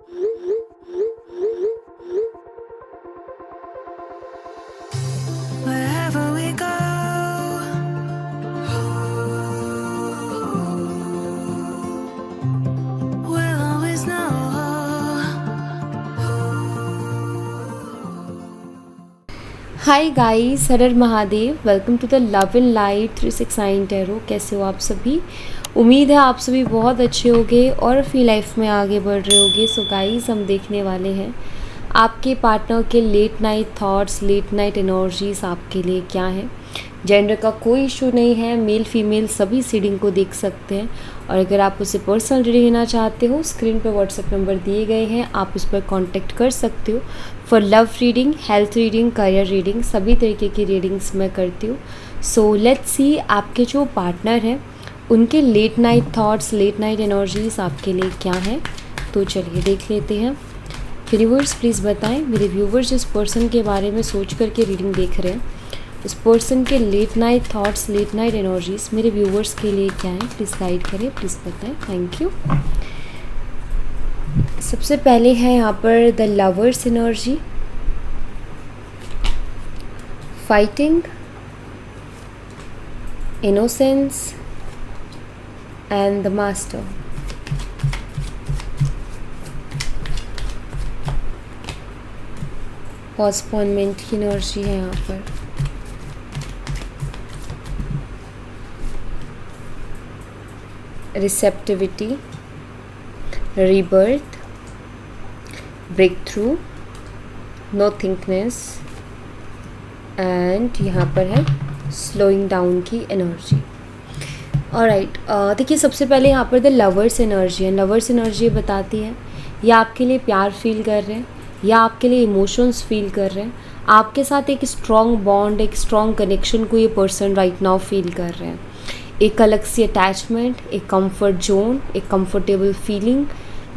Wherever we go, we'll always know. Hi guys, हर हर Mahadev. Welcome to the love and light 369 tarot. कैसे हो आप सभी? उम्मीद है आप सभी बहुत अच्छे होंगे और अपनी लाइफ में आगे बढ़ रहे होंगे। सो गाइस, हम देखने वाले हैं आपके पार्टनर के late night thoughts, late night energies आपके लिए क्या है। जेंडर का कोई इशू नहीं है, मेल फीमेल सभी रीडिंग को देख सकते हैं। और अगर आप उसे पर्सनल रीडिंग लेना चाहते हो, स्क्रीन पर व्हाट्सएप नंबर दिए गए हैं, आप उस पर कांटेक्ट कर सकते हो for love reading, health reading, career reading, सभी तरीके की रीडिंग्स मैं करती हूँ। सो लेट्स सी आपके जो पार्टनर हैं उनके late night thoughts, late night energies आपके लिए क्या है। तो चलिए देख लेते हैं। व्यूवर्स प्लीज़ बताएं, मेरे व्यूवर्स जिस पर्सन के बारे में सोच करके रीडिंग देख रहे हैं, उस पर्सन के late night thoughts, late night energies मेरे व्यूवर्स के लिए क्या है, प्लीज़ गाइड करें, प्लीज़ बताएं। Thank you. सबसे पहले है यहाँ पर the lovers energy, fighting, innocence and the master. Postponement की एनर्जी है यहाँ पर। Receptivity, rebirth, break through, nothingness and यहाँ पर है स्लोइंग डाउन की एनर्जी। ऑलराइट, देखिए सबसे पहले यहाँ पर द लवर्स एनर्जी है। लवर्स एनर्जी बताती है या आपके लिए प्यार फील कर रहे हैं या आपके लिए इमोशंस फील कर रहे हैं। आपके साथ एक स्ट्रॉन्ग बॉन्ड, एक स्ट्रॉन्ग कनेक्शन को ये पर्सन राइट नाउ फील कर रहे हैं। एक अलग सी अटैचमेंट, एक कंफर्ट जोन, एक कंफर्टेबल फीलिंग,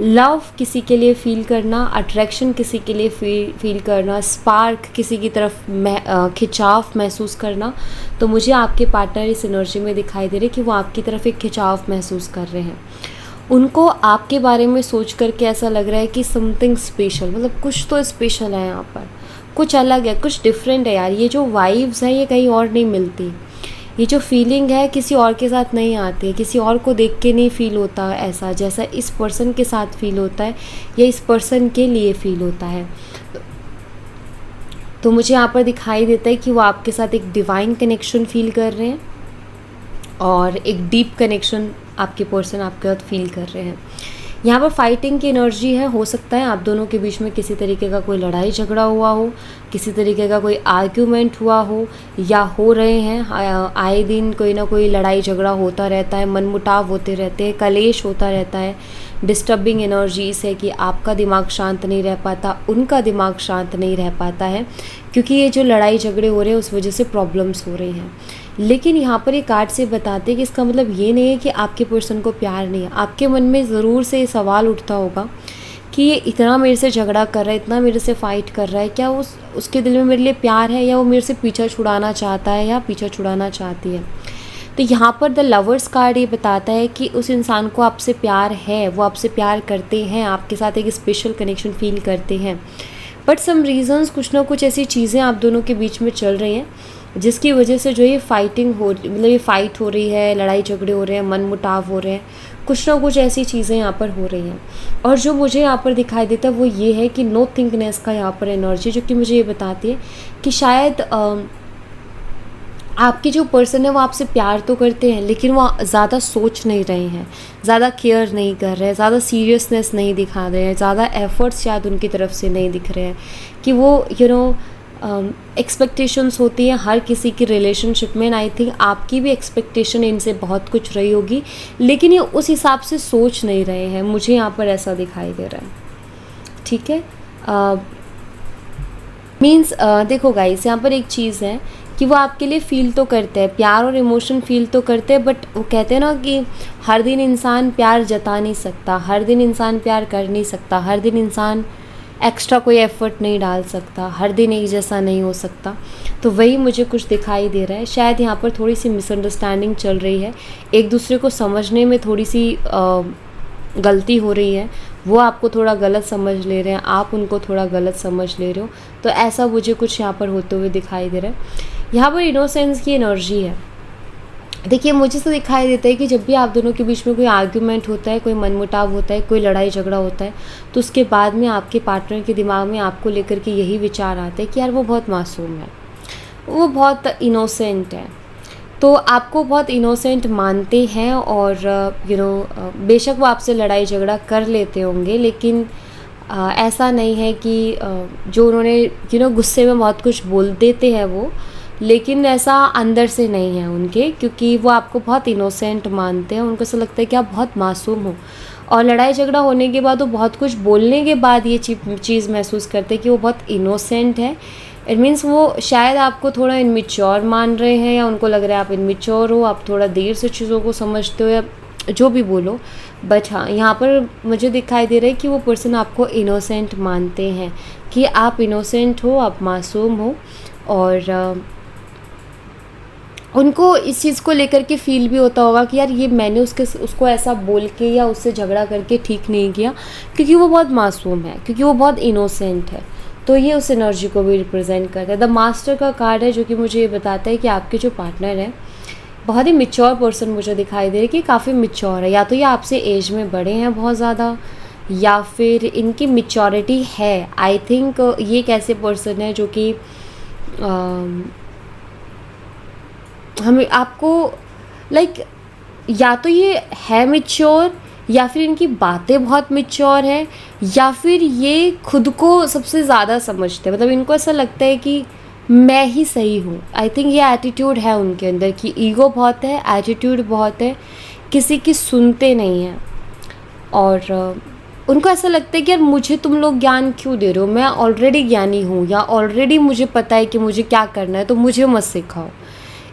लव किसी के लिए फील करना, अट्रैक्शन किसी के लिए फील करना, स्पार्क किसी की तरफ खिंचाव महसूस करना। तो मुझे आपके पार्टनर इस एनर्जी में दिखाई दे रहे कि वो आपकी तरफ एक खिंचाव महसूस कर रहे हैं। उनको आपके बारे में सोच करके ऐसा लग रहा है कि समथिंग स्पेशल, मतलब कुछ तो स्पेशल है यहाँ पर, कुछ अलग है, कुछ डिफरेंट है यार। ये जो वाइब्स हैं ये कहीं और नहीं मिलती, ये जो फीलिंग है किसी और के साथ नहीं आती है, किसी और को देख के नहीं फील होता ऐसा जैसा इस पर्सन के साथ फील होता है या इस पर्सन के लिए फील होता है। तो मुझे यहाँ पर दिखाई देता है कि वो आपके साथ एक डिवाइन कनेक्शन फील कर रहे हैं और एक डीप कनेक्शन आपके पर्सन आपके साथ फील कर रहे हैं। यहाँ पर फाइटिंग की एनर्जी है। हो सकता है आप दोनों के बीच में किसी तरीके का कोई लड़ाई झगड़ा हुआ हो, किसी तरीके का कोई आर्ग्यूमेंट हुआ हो या हो रहे हैं। आए दिन कोई ना कोई लड़ाई झगड़ा होता रहता है, मनमुटाव होते रहते हैं, कलेश होता रहता है। डिस्टर्बिंग एनर्जीज है कि आपका दिमाग शांत नहीं रह पाता, उनका दिमाग शांत नहीं रह पाता है, क्योंकि ये जो लड़ाई झगड़े हो रहे हैं उस वजह से प्रॉब्लम्स हो रही हैं। लेकिन यहाँ पर ये कार्ड से बताते हैं कि इसका मतलब ये नहीं है कि आपके पर्सन को प्यार नहीं है। आपके मन में ज़रूर से ये सवाल उठता होगा कि ये इतना मेरे से झगड़ा कर रहा है, इतना मेरे से फ़ाइट कर रहा है, क्या उसके दिल में मेरे लिए प्यार है या वो मेरे से पीछा छुड़ाना चाहता है या पीछा छुड़ाना चाहती है। तो यहाँ पर द लवर्स कार्ड ये बताता है कि उस इंसान को आपसे प्यार है, वो आपसे प्यार करते हैं, आपके साथ एक स्पेशल कनेक्शन फील करते हैं। बट सम रीज़न्स, कुछ ना कुछ ऐसी चीज़ें आप दोनों के बीच में चल रही हैं जिसकी वजह से जो ये फाइटिंग हो, मतलब ये फ़ाइट हो रही है, लड़ाई झगड़े हो रहे हैं, मन मुटाव हो रहे हैं, कुछ ना कुछ ऐसी चीज़ें यहाँ पर हो रही हैं। और जो मुझे यहाँ पर दिखाई देता है वो ये है कि नो थिंकनेस का यहाँ पर एनर्जी, जो कि मुझे ये बताती है कि शायद आपके जो पर्सन है वो आपसे प्यार तो करते हैं लेकिन वो ज़्यादा सोच नहीं रहे हैं, ज़्यादा केयर नहीं कर रहे हैं, ज़्यादा सीरियसनेस नहीं दिखा रहे हैं, ज़्यादा एफर्ट्स शायद उनकी तरफ से नहीं दिख रहे हैं कि वो एक्सपेक्टेशंस होती हैं हर किसी की रिलेशनशिप में। आई थिंक आपकी भी एक्सपेक्टेशन इनसे बहुत कुछ रही होगी, लेकिन ये उस हिसाब से सोच नहीं रहे हैं। मुझे यहाँ पर ऐसा दिखाई दे रहा है। ठीक है, मीन्स देखो गाइस, यहाँ पर एक चीज़ है कि वो आपके लिए फ़ील तो करते हैं, प्यार और इमोशन फ़ील तो करते हैं, बट वो कहते हैं ना कि हर दिन इंसान प्यार जता नहीं सकता, हर दिन इंसान प्यार कर नहीं सकता, हर दिन इंसान एक्स्ट्रा कोई एफ़र्ट नहीं डाल सकता, हर दिन एक जैसा नहीं हो सकता। तो वही मुझे कुछ दिखाई दे रहा है। शायद यहाँ पर थोड़ी सी मिसअंडरस्टैंडिंग चल रही है, एक दूसरे को समझने में थोड़ी सी गलती हो रही है, वो आपको थोड़ा गलत समझ ले रहे हैं, आप उनको थोड़ा गलत समझ ले रहे हो। तो ऐसा मुझे कुछ यहाँ पर होते हुए दिखाई दे रहा है। यहाँ पर इनोसेंस की एनर्जी है। देखिए, मुझे तो दिखाई देता है कि जब भी आप दोनों के बीच में कोई आर्ग्यूमेंट होता है, कोई मनमुटाव होता है, कोई लड़ाई झगड़ा होता है, तो उसके बाद में आपके पार्टनर के दिमाग में आपको लेकर के यही विचार आते हैं कि यार वो बहुत मासूम है, वो बहुत इनोसेंट है। तो आपको बहुत इनोसेंट मानते हैं और बेशक वो आपसे लड़ाई झगड़ा कर लेते होंगे, लेकिन ऐसा नहीं है कि जो उन्होंने गुस्से में बहुत कुछ बोल देते हैं वो, लेकिन ऐसा अंदर से नहीं है उनके, क्योंकि वो आपको बहुत इनोसेंट मानते हैं। उनको ऐसा लगता है कि आप बहुत मासूम हो, और लड़ाई झगड़ा होने के बाद वो बहुत कुछ बोलने के बाद ये चीज़ महसूस करते हैं कि वो बहुत इनोसेंट है। इट मीन्स वो शायद आपको थोड़ा इनमेच्योर मान रहे हैं, या उनको लग रहा है आप इनमेच्योर हो, आप थोड़ा देर से चीज़ों को समझते हो, या जो भी बोलो। बट हाँ, यहाँ पर मुझे दिखाई दे रहा है कि वो पर्सन आपको इनोसेंट मानते हैं, कि आप इनोसेंट हो, आप मासूम हो, और उनको इस चीज़ को लेकर के फ़ील भी होता होगा कि यार ये मैंने उसको ऐसा बोल के या उससे झगड़ा करके ठीक नहीं किया, क्योंकि वो बहुत मासूम है, क्योंकि वो बहुत इनोसेंट है। तो ये उस एनर्जी को भी रिप्रेजेंट करता है। द मास्टर का कार्ड है, जो कि मुझे ये बताता है कि आपके जो पार्टनर है बहुत ही मिच्योर पर्सन मुझे दिखाई दे रही है, कि काफ़ी मिच्योर है। या तो ये आपसे एज में बड़े हैं बहुत ज़्यादा, या फिर इनकी मिच्योरिटी है। आई थिंक ये एक ऐसे पर्सन है जो कि हमें आपको या तो ये है मिच्योर, या फिर इनकी बातें बहुत मिच्योर है, या फिर ये खुद को सबसे ज़्यादा समझते हैं। मतलब इनको ऐसा लगता है कि मैं ही सही हूँ। आई थिंक ये एटीट्यूड है उनके अंदर, कि ईगो बहुत है, एटीट्यूड बहुत है, किसी की सुनते नहीं हैं। और उनको ऐसा लगता है कि यार मुझे तुम लोग ज्ञान क्यों दे रहे हो, मैं ऑलरेडी ज्ञानी हूँ, या ऑलरेडी मुझे पता है कि मुझे क्या करना है, तो मुझे मत सिखाओ।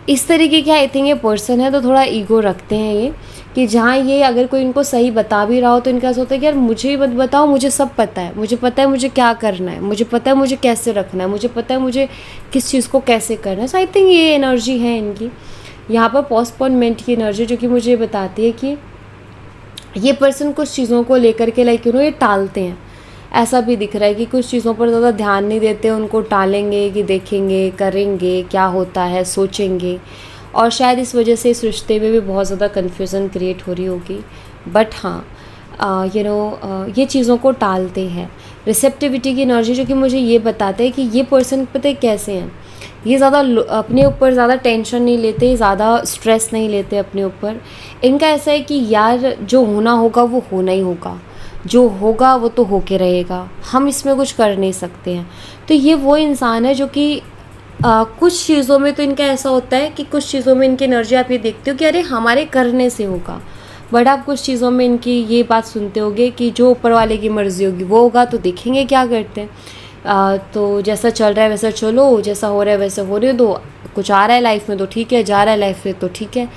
इस तरीके के आई थिंक ये पर्सन है। तो थोड़ा ईगो रखते हैं ये, कि जहाँ ये अगर कोई इनको सही बता भी रहा हो तो इनका ऐसा होता है कि यार मुझे ही मत बताओ, मुझे सब पता है, मुझे पता है मुझे क्या करना है, मुझे पता है मुझे कैसे रखना है, मुझे पता है मुझे किस चीज़ को कैसे करना है। सो आई थिंक ये एनर्जी है इनकी। यहाँ पर पोस्टपोनमेंट की एनर्जी, जो कि मुझे बताती है कि ये पर्सन कुछ चीज़ों को लेकर के ये टालते हैं। ऐसा भी दिख रहा है कि कुछ चीज़ों पर ज़्यादा ध्यान नहीं देते, उनको टालेंगे, कि देखेंगे, करेंगे, क्या होता है, सोचेंगे। और शायद इस वजह से इस रिश्ते में भी बहुत ज़्यादा कन्फ्यूज़न क्रिएट हो रही होगी। बट हाँ, ये चीज़ों को टालते हैं। रिसेप्टिविटी की एनर्जी, जो कि मुझे ये बताता है कि ये पर्सन पता है कैसे हैं, ये ज़्यादा अपने ऊपर ज़्यादा टेंशन नहीं लेते, ज़्यादा स्ट्रेस नहीं लेते अपने ऊपर। इनका ऐसा है कि यार जो होना होगा वो होना ही होगा, जो होगा वो तो होके रहेगा, हम इसमें कुछ कर नहीं सकते हैं। तो ये वो इंसान है जो कि कुछ चीज़ों में तो इनका ऐसा होता है कि कुछ चीज़ों में इनकी एनर्जी आप ये देखते हो कि अरे हमारे करने से होगा, बट आप कुछ चीज़ों में इनकी ये बात सुनते होगे कि जो ऊपर वाले की मर्ज़ी होगी वो होगा, तो देखेंगे क्या करते हैं। तो जैसा चल रहा है वैसा चलो, जैसा हो रहा है वैसा होने दो, कुछ आ रहा है लाइफ में तो ठीक है, जा रहा है लाइफ में तो ठीक है।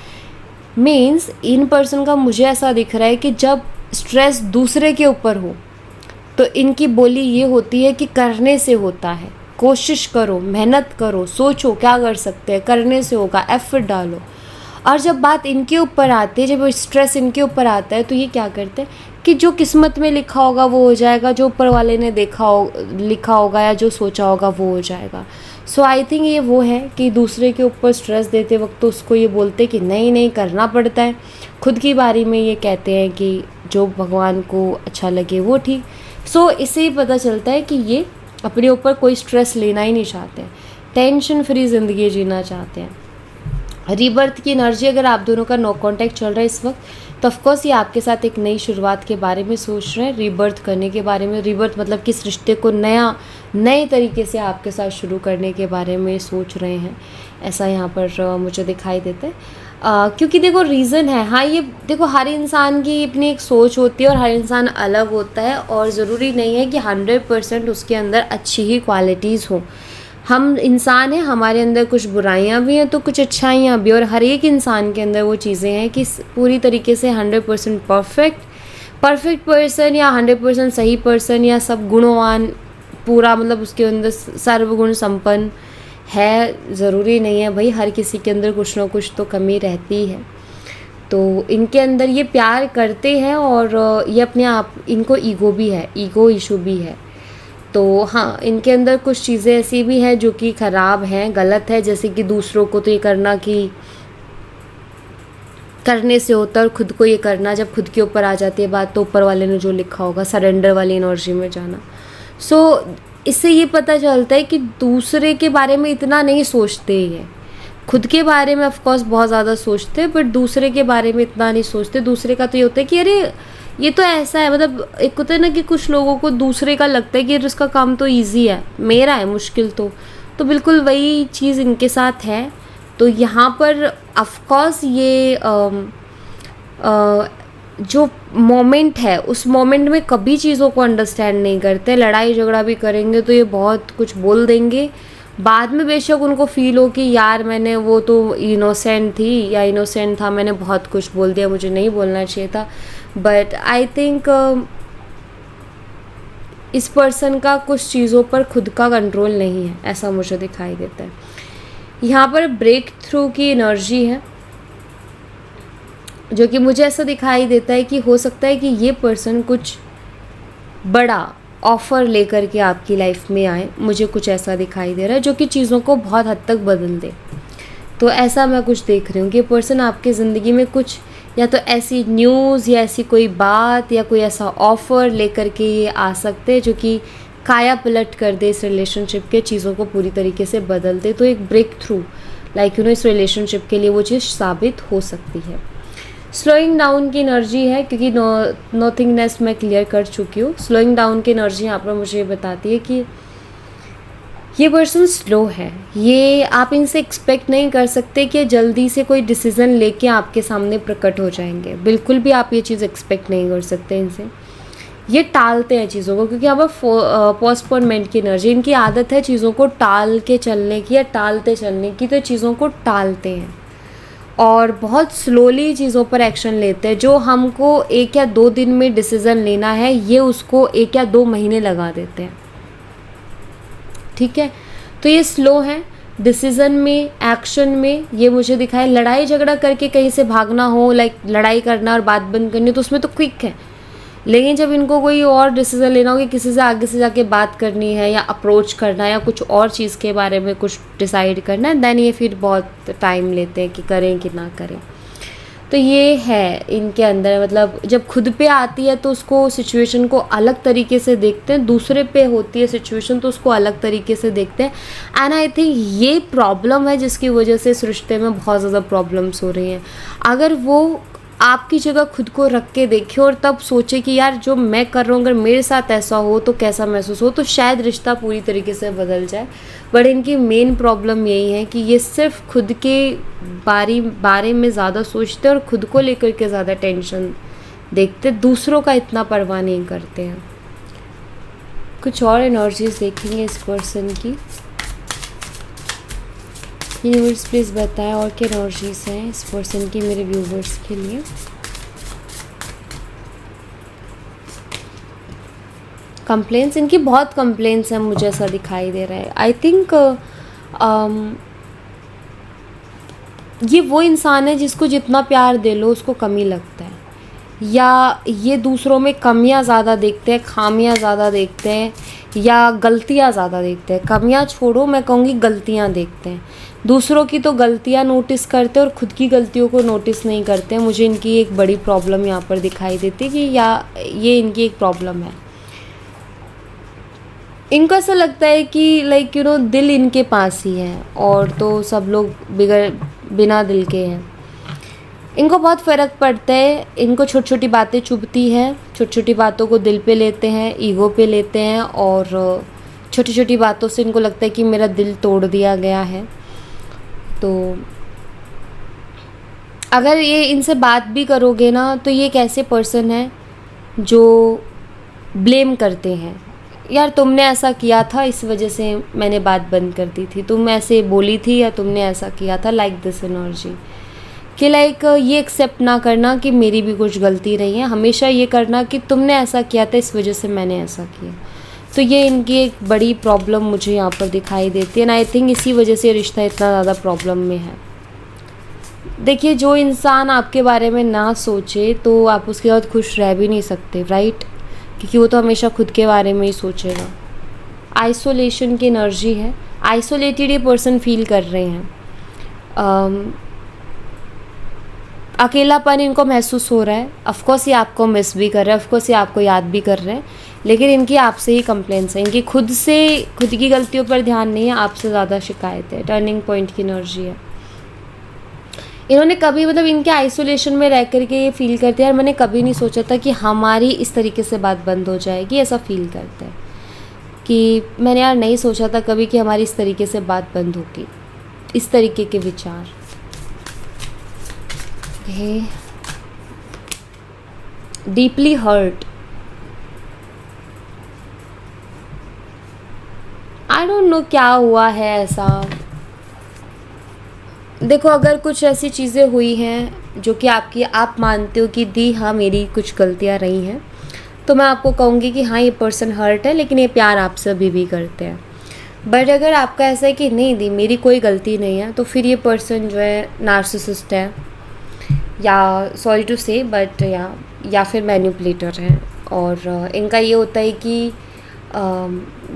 मीन्स इन पर्सन का मुझे ऐसा दिख रहा है कि जब स्ट्रेस दूसरे के ऊपर हो तो इनकी बोली ये होती है कि करने से होता है, कोशिश करो, मेहनत करो, सोचो क्या कर सकते हैं, करने से होगा, एफर्ट डालो। और जब बात इनके ऊपर आती है, जब स्ट्रेस इनके ऊपर आता है, तो ये क्या करते हैं कि जो किस्मत में लिखा होगा वो हो जाएगा, जो ऊपर वाले ने लिखा होगा या जो सोचा होगा वो हो जाएगा। सो आई थिंक ये वो है कि दूसरे के ऊपर स्ट्रेस देते वक्त तो उसको ये बोलते कि नहीं नहीं करना पड़ता है, खुद की बारी में ये कहते हैं कि जो भगवान को अच्छा लगे वो ठीक। सो इससे ही पता चलता है कि ये अपने ऊपर कोई स्ट्रेस लेना ही नहीं चाहते हैं, टेंशन फ्री ज़िंदगी जीना चाहते हैं। रीबर्थ की एनर्जी, अगर आप दोनों का नो कांटेक्ट चल रहा है इस वक्त, तो ऑफकोर्स ये आपके साथ एक नई शुरुआत के बारे में सोच रहे हैं, रीबर्थ करने के बारे में। रीबर्थ मतलब किस रिश्ते को नए तरीके से आपके साथ शुरू करने के बारे में सोच रहे हैं, ऐसा यहाँ पर मुझे दिखाई देता है। क्योंकि देखो रीज़न है, हाँ ये देखो हर इंसान की अपनी एक सोच होती है और हर इंसान अलग होता है, और ज़रूरी नहीं है कि 100% उसके अंदर अच्छी ही क्वालिटीज़ हो। हम इंसान हैं, हमारे अंदर कुछ बुराइयां भी हैं तो कुछ अच्छाइयाँ भी, और हर एक इंसान के अंदर वो चीज़ें हैं कि पूरी तरीके से 100% परफेक्ट पर्सन या 100% सही पर्सन या सब गुणवान पूरा, मतलब उसके अंदर सर्वगुण संपन्न है, ज़रूरी नहीं है भाई। हर किसी के अंदर कुछ ना कुछ तो कमी रहती है। तो इनके अंदर ये प्यार करते हैं और ये अपने आप, इनको ईगो भी है, ईगो इशू भी है। तो हाँ, इनके अंदर कुछ चीज़ें ऐसी भी हैं जो कि ख़राब हैं, गलत है, जैसे कि दूसरों को तो ये करना कि करने से होता है, और खुद को ये करना, जब खुद के ऊपर आ जाती है बात तो ऊपर वाले ने जो लिखा होगा, सरेंडर वाली एनर्जी में जाना। इससे ये पता चलता है कि दूसरे के बारे में इतना नहीं सोचते ये, खुद के बारे में ऑफ कोर्स बहुत ज़्यादा सोचते हैं, बट दूसरे के बारे में इतना नहीं सोचते। दूसरे का तो ये होता है कि अरे ये तो ऐसा है, मतलब एक होता है ना कि कुछ लोगों को दूसरे का लगता है कि इसका काम तो ईजी है, मेरा है मुश्किल। तो बिल्कुल वही चीज़ इनके साथ है। तो यहाँ पर ऑफ कोर्स ये जो मोमेंट है, उस मोमेंट में कभी चीज़ों को अंडरस्टैंड नहीं करते। लड़ाई झगड़ा भी करेंगे तो ये बहुत कुछ बोल देंगे, बाद में बेशक उनको फील हो कि यार मैंने, वो तो इनोसेंट थी या इनोसेंट था, मैंने बहुत कुछ बोल दिया, मुझे नहीं बोलना चाहिए था। बट आई थिंक इस पर्सन का कुछ चीज़ों पर खुद का कंट्रोल नहीं है, ऐसा मुझे दिखाई देता है। यहाँ पर ब्रेक थ्रू की एनर्जी है, जो कि मुझे ऐसा दिखाई देता है कि हो सकता है कि ये पर्सन कुछ बड़ा ऑफ़र लेकर के आपकी लाइफ में आए। मुझे कुछ ऐसा दिखाई दे रहा है जो कि चीज़ों को बहुत हद तक बदल दे। तो ऐसा मैं कुछ देख रही हूँ कि पर्सन आपकी ज़िंदगी में कुछ या तो ऐसी न्यूज़ या ऐसी कोई बात या कोई ऐसा ऑफ़र लेकर के ये आ सकते हैं जो कि काया पलट कर दे इस रिलेशनशिप के, चीज़ों को पूरी तरीके से बदल दे। तो एक ब्रेक थ्रू इस रिलेशनशिप के लिए वो चीज़ साबित हो सकती है। स्लोइंग डाउन की एनर्जी है, क्योंकि नोथिंगनेस मैं क्लियर कर चुकी हूँ। स्लोइंग डाउन की एनर्जी यहाँ पर मुझे बताती है कि ये पर्सन स्लो है। ये आप इनसे एक्सपेक्ट नहीं कर सकते कि जल्दी से कोई डिसीज़न लेके आपके सामने प्रकट हो जाएंगे, बिल्कुल भी आप ये चीज़ एक्सपेक्ट नहीं कर सकते इनसे। ये टालते हैं चीज़ों को, क्योंकि यहाँ पर पोस्टपोनमेंट की एनर्जी, इनकी आदत है चीज़ों को टाल के चलने की या टालते चलने की। तो चीज़ों को टालते हैं और बहुत स्लोली चीज़ों पर एक्शन लेते हैं। जो हमको 1 या 2 दिन में डिसीज़न लेना है, ये उसको 1 या 2 महीने लगा देते हैं। ठीक है, तो ये स्लो है डिसीज़न में, एक्शन में। ये मुझे दिखाए लड़ाई झगड़ा करके कहीं से भागना हो, लड़ाई करना और बात बंद करनी, तो उसमें तो क्विक है। लेकिन जब इनको कोई और डिसीज़न लेना हो कि किसी से आगे से जाके बात करनी है या अप्रोच करना है या कुछ और चीज़ के बारे में कुछ डिसाइड करना है, देन ये फिर बहुत टाइम लेते हैं कि करें कि ना करें। तो ये है इनके अंदर, मतलब जब खुद पे आती है तो उसको सिचुएशन को अलग तरीके से देखते हैं, दूसरे पे होती है सिचुएशन तो उसको अलग तरीके से देखते हैं। एंड आई थिंक ये प्रॉब्लम है जिसकी वजह से इस रिश्ते में बहुत ज़्यादा प्रॉब्लम्स हो रही हैं। अगर वो आपकी जगह खुद को रख के देखे और तब सोचे कि यार जो मैं कर रहा हूँ अगर मेरे साथ ऐसा हो तो कैसा महसूस हो, तो शायद रिश्ता पूरी तरीके से बदल जाए। बट इनकी मेन प्रॉब्लम यही है कि ये सिर्फ खुद के बारे में ज़्यादा सोचते हैं और खुद को लेकर के ज़्यादा टेंशन देखते, दूसरों का इतना परवाह नहीं करते हैं। कुछ और एनर्जीज देखेंगे इस पर्सन की। यूनिवर्स प्लीज़ बताएं और क्या एनर्जीज हैं इस पर्सन की मेरे व्यूवर्स के लिए। कंप्लेंट्स, इनकी बहुत कंप्लेंट्स हैं, मुझे ऐसा दिखाई दे रहा है। आई थिंक ये वो इंसान है जिसको जितना प्यार दे लो उसको कमी लगता है, या ये दूसरों में कमियां ज़्यादा देखते हैं, खामियां ज़्यादा देखते हैं या गलतियां ज़्यादा देखते हैं। कमियां छोड़ो, मैं कहूँगी गलतियां देखते हैं। दूसरों की तो गलतियां नोटिस करते हैं और ख़ुद की गलतियों को नोटिस नहीं करते हैं। मुझे इनकी एक बड़ी प्रॉब्लम यहाँ पर दिखाई देती है कि ये इनकी एक प्रॉब्लम है। इनको ऐसा लगता है कि दिल इनके पास ही है और तो सब लोग बिना दिल के हैं। इनको बहुत फ़र्क पड़ता है, इनको छोटी छोटी बातें चुभती हैं, छोटी छोटी बातों को दिल पे लेते हैं, ईगो पे लेते हैं और छोटी छोटी बातों से इनको लगता है कि मेरा दिल तोड़ दिया गया है। तो अगर ये इनसे बात भी करोगे ना तो ये एक ऐसे पर्सन है जो ब्लेम करते हैं, यार तुमने ऐसा किया था इस वजह से मैंने बात बंद कर दी थी, तुम ऐसे बोली थी या तुमने ऐसा किया था, लाइक दिस एनर्जी कि ये एक्सेप्ट ना करना कि मेरी भी कुछ गलती रही है, हमेशा ये करना कि तुमने ऐसा किया था इस वजह से मैंने ऐसा किया। तो ये इनकी एक बड़ी प्रॉब्लम मुझे यहाँ पर दिखाई देती है। एंड आई थिंक इसी वजह से रिश्ता इतना ज़्यादा प्रॉब्लम में है। देखिए, जो इंसान आपके बारे में ना सोचे तो आप उसके साथ खुश रह भी नहीं सकते, राइट? क्योंकि वो तो हमेशा खुद के बारे में ही सोचेगा। आइसोलेशन की एनर्जी है, आइसोलेटेड ये पर्सन फील कर रहे हैं। अकेलापन इनको महसूस हो रहा है। ऑफकोर्स ये आपको मिस भी कर रहे हैं, ऑफकोर्स ये आपको याद भी कर रहे हैं, लेकिन इनकी आपसे ही कंप्लेंट्स हैं। इनकी खुद की गलतियों पर ध्यान नहीं है, आपसे ज़्यादा शिकायत है। टर्निंग पॉइंट की एनर्जी है। इन्होंने कभी मतलब इनके आइसोलेशन में रह कर के ये फील करते हैं, यार मैंने कभी नहीं सोचा था कि हमारी इस तरीके से बात बंद हो जाएगी। ऐसा फील करते हैं कि मैंने यार नहीं सोचा था कभी कि हमारी इस तरीके से बात बंद होगी। इस तरीके के विचार deeply hurt. I don't know क्या हुआ है ऐसा। देखो, अगर कुछ ऐसी चीज़ें हुई हैं जो कि आप मानते हो कि दी हाँ मेरी कुछ गलतियाँ रही हैं, तो मैं आपको कहूँगी कि हाँ ये पर्सन हर्ट है, लेकिन ये प्यार आपसे अभी भी करते हैं। बट अगर आपका ऐसा है कि नहीं दी मेरी कोई गलती नहीं है, तो फिर ये पर्सन जो है नार्सिसिस्ट है, या सॉरी टू से बट या फिर मैनिपुलेटर है। और इनका ये होता है कि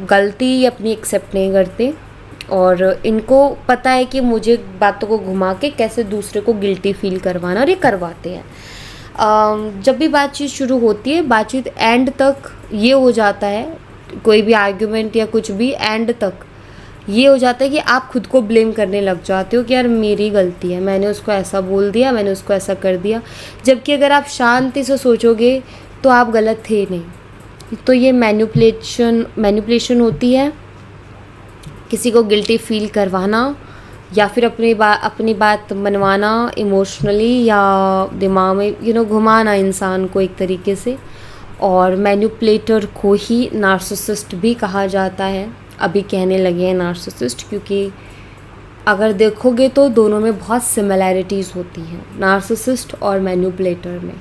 गलती अपनी एक्सेप्ट नहीं करते, और इनको पता है कि मुझे बातों को घुमा के कैसे दूसरे को गिल्टी फील करवाना, और ये करवाते हैं। जब भी बातचीत शुरू होती है, बातचीत एंड तक ये हो जाता है, कोई भी आर्ग्यूमेंट या कुछ भी एंड तक ये हो जाता है कि आप खुद को ब्लेम करने लग जाते हो कि यार मेरी गलती है, मैंने उसको ऐसा बोल दिया, मैंने उसको ऐसा कर दिया। जबकि अगर आप शांति से सोचोगे तो आप गलत थे नहीं। तो ये मैनिपुलेशन होती है, किसी को गिल्टी फील करवाना, या फिर अपनी बात मनवाना इमोशनली, या दिमाग में घुमाना इंसान को एक तरीके से। और मैनिपुलेटर को ही नार्सिसिस्ट भी कहा जाता है। अभी कहने लगे हैं नार्सिसिस्ट, क्योंकि अगर देखोगे तो दोनों में बहुत सिमिलैरिटीज़ होती हैं। नार्सिसिस्ट और मैनिपुलेटर में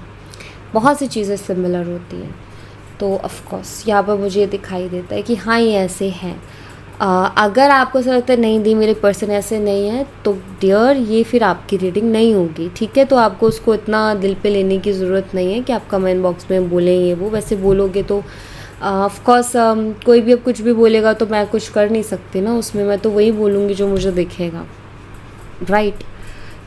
बहुत सी चीज़ें सिमिलर होती हैं। तो ऑफ कोर्स यहाँ पर मुझे दिखाई देता है कि हाँ ये ऐसे हैं। अगर आपको ऐसा लगता है नहीं दी मेरे पर्सन ऐसे नहीं है, तो डियर ये फिर आपकी रीडिंग नहीं होगी, ठीक है? तो आपको उसको इतना दिल पे लेने की ज़रूरत नहीं है कि आप कमेंट बॉक्स में बोलें ये वो। वैसे बोलोगे तो ऑफ कोर्स कोई भी अब कुछ भी बोलेगा तो मैं कुछ कर नहीं सकती ना उसमें, मैं तो वही बोलूँगी जो मुझे दिखेगा, राइट?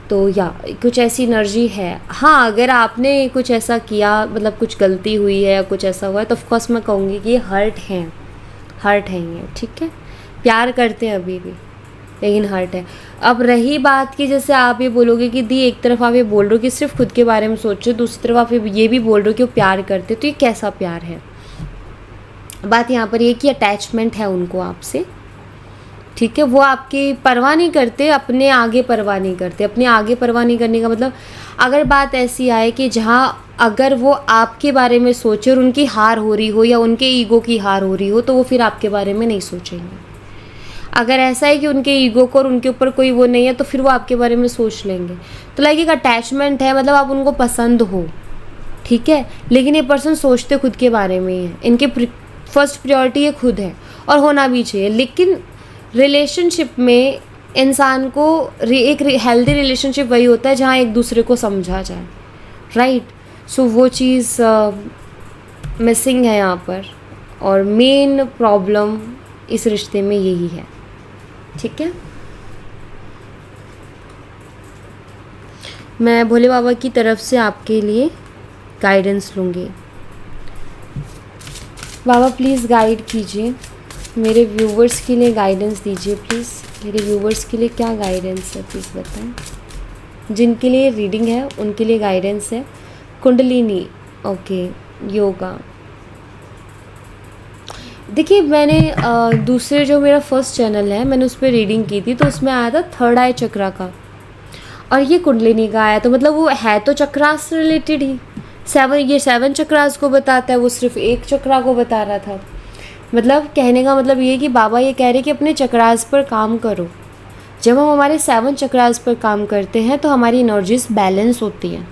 तो या कुछ ऐसी एनर्जी है। हाँ, अगर आपने कुछ ऐसा किया, मतलब कुछ गलती हुई है या कुछ ऐसा हुआ है, तो ऑफ कोर्स मैं कहूँगी कि ये हर्ट हैं ये, ठीक है? प्यार करते हैं अभी भी, लेकिन हर्ट है। अब रही बात की, जैसे आप ये बोलोगे कि दी एक तरफ आप ये बोल रहे हो कि सिर्फ खुद के बारे में सोच रहे हो, दूसरी तरफ आप ये भी बोल रहे हो कि वो प्यार करते, तो ये कैसा प्यार है? बात यहाँ पर ये कि अटैचमेंट है उनको आपसे, ठीक है? वो आपकी परवाह नहीं करते, अपने आगे परवाह नहीं करते। अपने आगे परवाह नहीं करने का मतलब, अगर बात ऐसी आए कि जहाँ अगर वो आपके बारे में सोचे और उनकी हार हो रही हो या उनके ईगो की हार हो रही हो, तो वो फिर आपके बारे में नहीं सोचेंगे। अगर ऐसा है कि उनके ईगो को और उनके ऊपर कोई वो नहीं है, तो फिर वो आपके बारे में सोच लेंगे। तो लाइक एक अटैचमेंट है, मतलब आप उनको पसंद हो, ठीक है? लेकिन ये पर्सन सोचते खुद के बारे में ही है। इनके फर्स्ट प्रायोरिटी ये खुद है, और होना भी चाहिए। लेकिन रिलेशनशिप में इंसान को एक हेल्दी रिलेशनशिप वही होता है जहाँ एक दूसरे को समझा जाए, राइट? सो वो चीज़ मिसिंग है यहाँ पर, और मेन प्रॉब्लम इस रिश्ते में यही है, ठीक है? मैं भोले बाबा की तरफ से आपके लिए गाइडेंस लूँगी। बाबा प्लीज़ गाइड कीजिए, मेरे व्यूवर्स के लिए गाइडेंस दीजिए प्लीज़। मेरे व्यूवर्स के लिए क्या गाइडेंस है प्लीज़ बताएं। जिनके लिए रीडिंग है उनके लिए गाइडेंस है। कुंडलिनी, ओके, योगा। देखिए, मैंने दूसरे जो मेरा फर्स्ट चैनल है मैंने उस पर रीडिंग की थी, तो उसमें आया था थर्ड आई चक्रा का, और ये कुंडलिनी का आया। तो मतलब वो है तो चक्रास से रिलेटेड ही। सेवन चक्रास को बताता है, वो सिर्फ एक चक्रा को बता रहा था। मतलब कहने का मतलब ये कि बाबा ये कह रहे कि अपने चक्रास पर काम करो। जब हम हमारे 7 चक्रास पर काम करते हैं तो हमारी एनर्जीज बैलेंस होती हैं,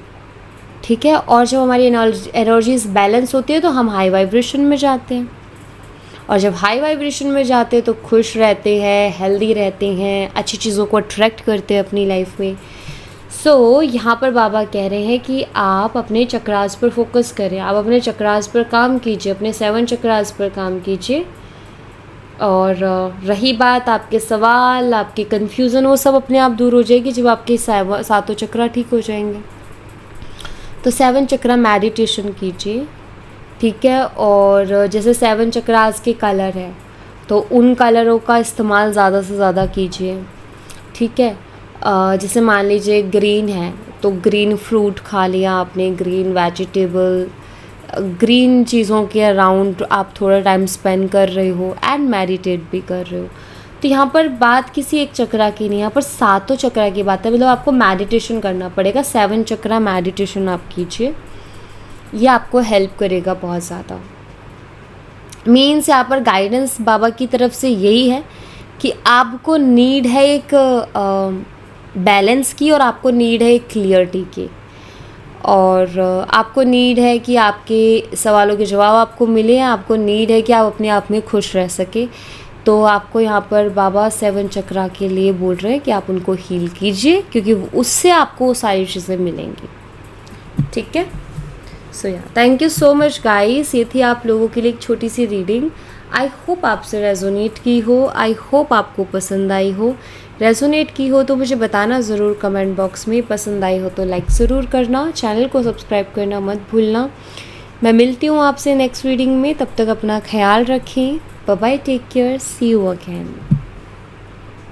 ठीक है? और जब हमारी एनर्जीज बैलेंस होती है तो हम हाई वाइब्रेशन में जाते हैं, और जब हाई वाइब्रेशन में जाते हैं तो खुश रहते हैं, हेल्दी रहते हैं, अच्छी चीज़ों को अट्रैक्ट करते हैं अपनी लाइफ में। सो यहाँ पर बाबा कह रहे हैं कि आप अपने चक्रास पर फोकस करें, आप अपने चक्रास पर काम कीजिए, अपने 7 चक्रास पर काम कीजिए। और रही बात आपके सवाल, आपके कन्फ्यूज़न, वो सब अपने आप दूर हो जाएगी जब आपके 7 चक्रा ठीक हो जाएंगे। तो 7 चक्रा मेडिटेशन कीजिए, ठीक है। और जैसे 7 चक्रास के कलर है तो उन कलरों का इस्तेमाल ज़्यादा से ज़्यादा कीजिए, ठीक है। जैसे मान लीजिए ग्रीन है तो ग्रीन फ्रूट खा लिया आपने, ग्रीन वेजिटेबल, ग्रीन चीज़ों के अराउंड आप थोड़ा टाइम स्पेंड कर रहे हो एंड मेडिटेट भी कर रहे हो। तो यहाँ पर बात किसी एक चक्रा की नहीं, यहाँ पर 7 चक्रा की बात है। मतलब आपको मेडिटेशन करना पड़ेगा, 7 चक्रा मेडिटेशन आप कीजिए, ये आपको हेल्प करेगा बहुत ज़्यादा। मीन्स यहाँ पर गाइडेंस बाबा की तरफ से यही है कि आपको नीड है एक बैलेंस की, और आपको नीड है एक क्लियरिटी की, और आपको नीड है कि आपके सवालों के जवाब आपको मिले हैं, आपको नीड है कि आप अपने आप में खुश रह सके। तो आपको यहाँ पर बाबा 7 चक्रा के लिए बोल रहे हैं कि आप उनको हील कीजिए, क्योंकि उससे आपको वो सारी चीज़ें मिलेंगी, ठीक है। सो या thank you so much guys, ये थी आप लोगों के लिए एक छोटी सी रीडिंग। आई होप आपसे रेजोनेट की हो, आई होप आपको पसंद आई हो। रेजोनेट की हो तो मुझे बताना ज़रूर कमेंट बॉक्स में, पसंद आई हो तो लाइक ज़रूर करना, चैनल को सब्सक्राइब करना मत भूलना। मैं मिलती हूँ आपसे नेक्स्ट रीडिंग में, तब तक अपना ख्याल रखें। Bye bye, take care, see you again.